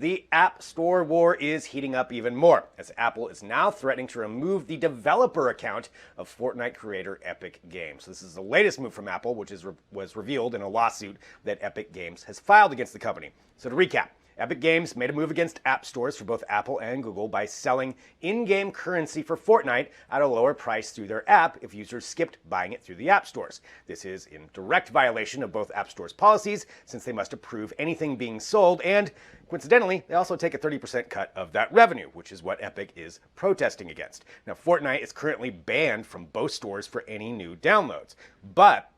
The App Store war is heating up even more, as Apple is now threatening to remove the developer account of Fortnite creator Epic Games. This is the latest move from Apple, which was revealed in a lawsuit that Epic Games has filed against the company. So to recap, Epic Games made a move against app stores for both Apple and Google by selling in-game currency for Fortnite at a lower price through their app if users skipped buying it through the app stores. This is in direct violation of both app stores' policies, since they must approve anything being sold, and coincidentally, they also take a 30% cut of that revenue, which is what Epic is protesting against. Now, Fortnite is currently banned from both stores for any new downloads, but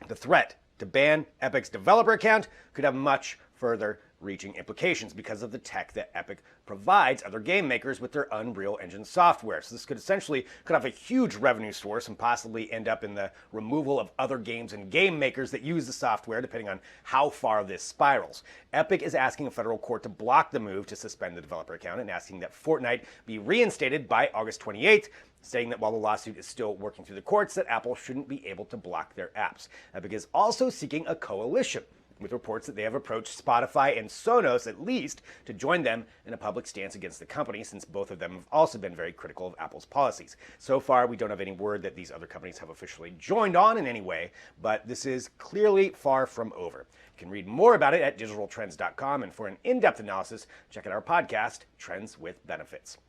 the threat to ban Epic's developer account could have much further reaching implications because of the tech that Epic provides other game makers with their Unreal Engine software. So this could essentially have a huge revenue source and possibly end up in the removal of other games and game makers that use the software, depending on how far this spirals. Epic is asking a federal court to block the move to suspend the developer account and asking that Fortnite be reinstated by August 28th, saying that while the lawsuit is still working through the courts, that Apple shouldn't be able to block their apps. Epic is also seeking a coalition, with reports that they have approached Spotify and Sonos at least to join them in a public stance against the company, since both of them have also been very critical of Apple's policies. So far, we don't have any word that these other companies have officially joined on in any way, but this is clearly far from over. You can read more about it at digitaltrends.com, and for an in-depth analysis, check out our podcast, Trends with Benefits.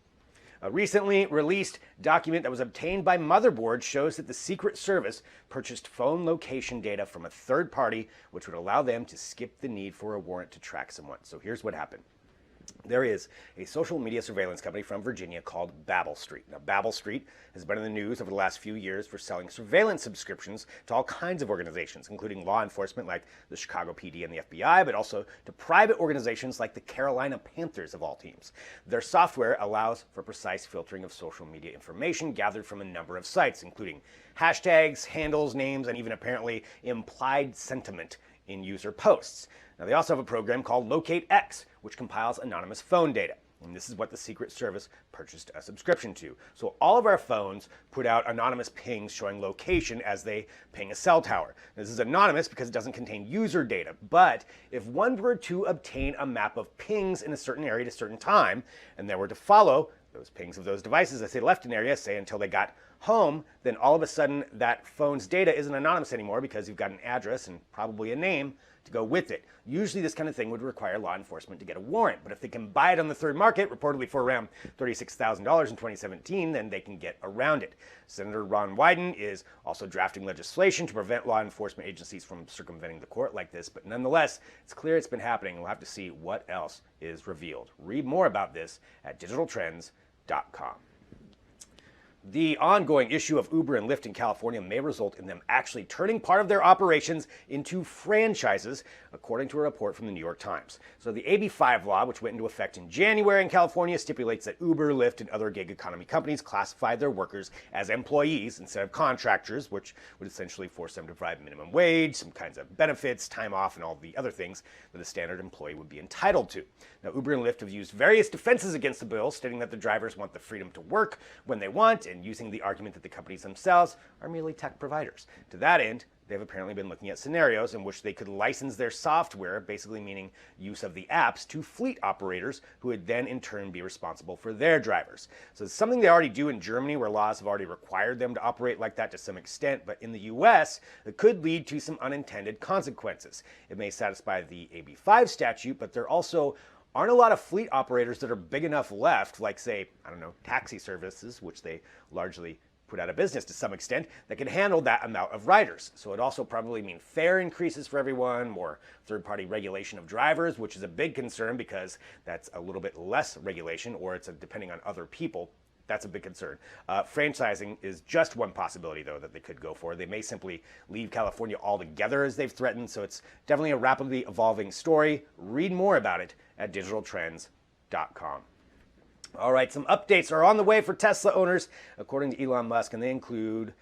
A recently released document that was obtained by Motherboard shows that the Secret Service purchased phone location data from a third party, which would allow them to skip the need for a warrant to track someone. So here's what happened. There is a social media surveillance company from Virginia called Babel Street. Now, Babel Street has been in the news over the last few years for selling surveillance subscriptions to all kinds of organizations, including law enforcement like the Chicago PD and the FBI, but also to private organizations like the Carolina Panthers of all teams. Their software allows for precise filtering of social media information gathered from a number of sites, including hashtags, handles, names, and even apparently implied sentiment in user posts. Now, they also have a program called Locate X, which compiles anonymous phone data. And this is what the Secret Service purchased a subscription to. So all of our phones put out anonymous pings showing location as they ping a cell tower. This is anonymous because it doesn't contain user data. But if one were to obtain a map of pings in a certain area at a certain time, and they were to follow those pings of those devices as they left an area, say until they got home, then all of a sudden that phone's data isn't anonymous anymore because you've got an address and probably a name to go with it. Usually this kind of thing would require law enforcement to get a warrant, but if they can buy it on the third market, reportedly for around $36,000 in 2017, then they can get around it. Senator Ron Wyden is also drafting legislation to prevent law enforcement agencies from circumventing the court like this, but nonetheless, it's clear it's been happening, and we'll have to see what else is revealed. Read more about this at digitaltrends.com. The ongoing issue of Uber and Lyft in California may result in them actually turning part of their operations into franchises, according to a report from the New York Times. So the AB5 law, which went into effect in January in California, stipulates that Uber, Lyft, and other gig economy companies classify their workers as employees instead of contractors, which would essentially force them to provide minimum wage, some kinds of benefits, time off, and all the other things that a standard employee would be entitled to. Now, Uber and Lyft have used various defenses against the bill, stating that the drivers want the freedom to work when they want, and using the argument that the companies themselves are merely tech providers. To that end, they've apparently been looking at scenarios in which they could license their software, basically meaning use of the apps, to fleet operators who would then in turn be responsible for their drivers. So it's something they already do in Germany, where laws have already required them to operate like that to some extent, but in the US, it could lead to some unintended consequences. It may satisfy the AB5 statute, but there also aren't a lot of fleet operators that are big enough left, like say, taxi services, which they largely put out of business to some extent, that can handle that amount of riders. So it also probably mean fare increases for everyone, more third-party regulation of drivers, which is a big concern because that's a little bit less regulation, or it's depending on other people. That's a big concern. Franchising is just one possibility, though, that they could go for. They may simply leave California altogether, as they've threatened, so it's definitely a rapidly evolving story. Read more about it at digitaltrends.com. All right, some updates are on the way for Tesla owners, according to Elon Musk, and they include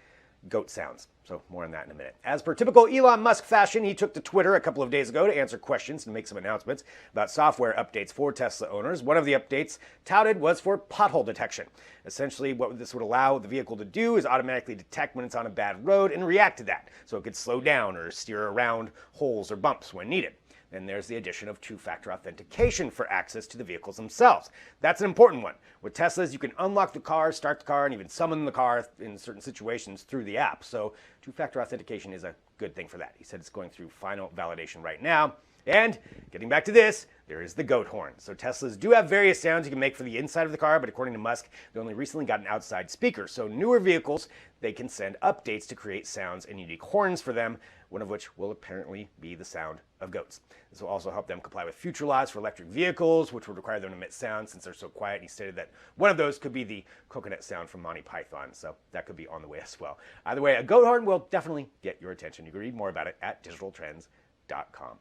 goat sounds. So more on that in a minute. As per typical Elon Musk fashion, he took to Twitter a couple of days ago to answer questions and make some announcements about software updates for Tesla owners. One of the updates touted was for pothole detection. Essentially, what this would allow the vehicle to do is automatically detect when it's on a bad road and react to that, so it could slow down or steer around holes or bumps when needed. And there's the addition of two-factor authentication for access to the vehicles themselves. That's an important one. With Teslas, you can unlock the car, start the car, and even summon the car in certain situations through the app. So two-factor authentication is a good thing for that. He said it's going through final validation right now. And getting back to this, there is the goat horn. So Teslas do have various sounds you can make for the inside of the car, but according to Musk, they only recently got an outside speaker. So newer vehicles, they can send updates to create sounds and unique horns for them, one of which will apparently be the sound of goats. This will also help them comply with future laws for electric vehicles, which would require them to emit sound since they're so quiet. And he stated that one of those could be the coconut sound from Monty Python, so that could be on the way as well. Either way, a goat horn will definitely get your attention. You can read more about it at digitaltrends.com.